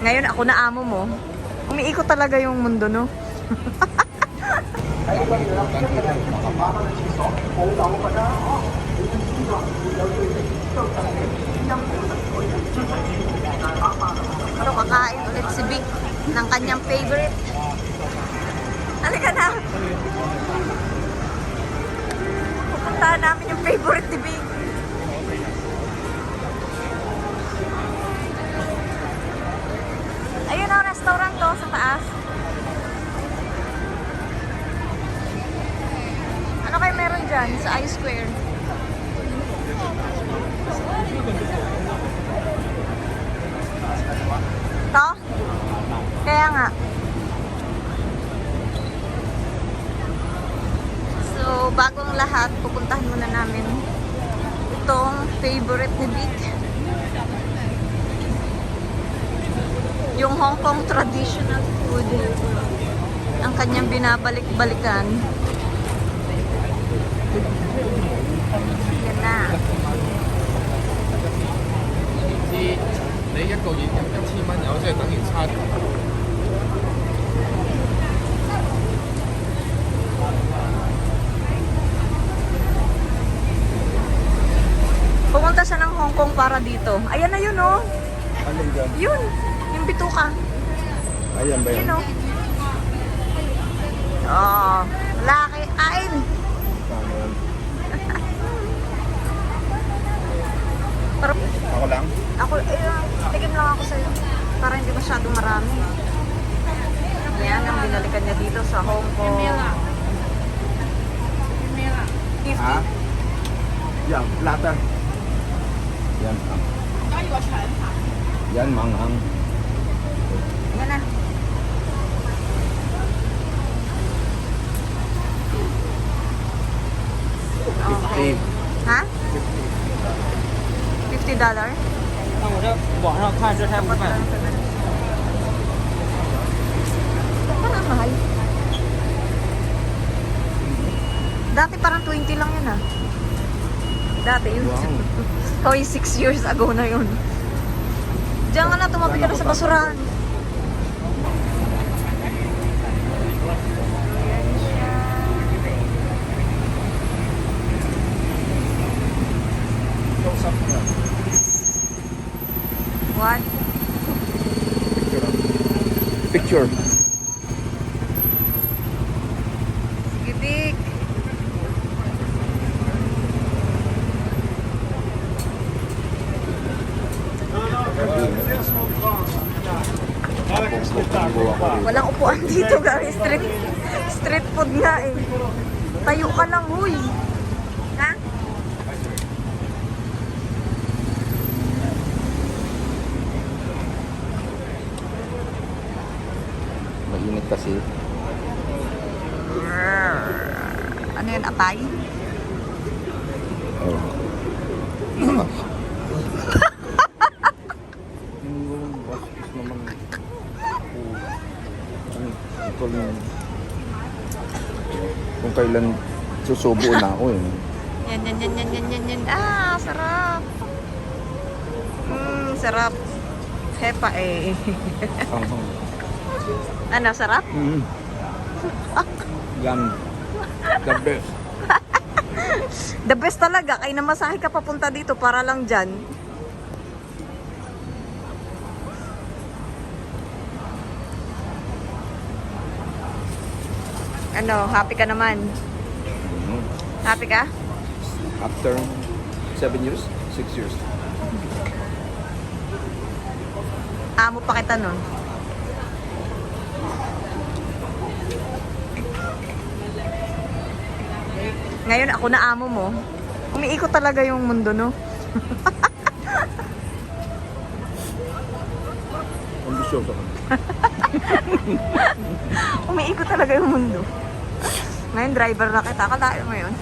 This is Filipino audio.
Ngayon ako na amo mo. Umiikot talaga yung mundo, no? Pero kakain ulit si Vic ng kanyang favorite. Halika na. Pupuntahan namin yung favorite ni Vic. Ayun o, restaurant to sa taas. Ano kayo meron dyan sa I-Square? To? Kaya nga. So, bagong lahat, pupuntahan muna namin itong favorite ni Vic. Yung Hong Kong traditional food. Ang kanyang binabalik-balikan. Yan na. 你一個月入1000蚊，有即係等於差。 Pumunta siya ng Hong Kong para dito. Ayan na yun, oh. Alin dyan? Yun. Yung bituka. Ayan ba Yun, yan? oh. Oh, laki. Ain. Tama yan. Pero, Ako lang? ako, tigim lang ako sa'yo. Para hindi masyadong marami. Yan ang binalikan niya dito sa Hong Kong. 50. Ha? Yan, platter. Yan. Yan, manghang. Yan na. Okay. Ha? $50? 那我这网上看这才500。 Parang mahal. Dati parang 20 lang yun, ah. Dati yun. Wow. Hoy, 6 years ago na yun. Diyan ka na, tumabi ka na sa basurahan. What? Picture. Sige, Vic. Walang upuan dito, guys. Street food nga eh. Tayo ka lang, huy. Ha? Mainit kasi. Ano yun, apay? Oh. Yung bastos naman. Kung kailan susubo na ako eh. Yan. Ah, sarap. Sarap. Hepa eh. Ano, sarap? Mm. Yan. The best. The best talaga. Kaya namasahe ka papunta dito para lang dyan. Ano, happy ka naman? Mm. Happy ka? After 7 years? 6 years? Amo pa kita nun. Ngayon ako na amo mo. Umiikot talaga yung mundo, no? Ambisyoso ka. Umiikot talaga yung mundo. Ngayon driver na kita. Akalain mo yun.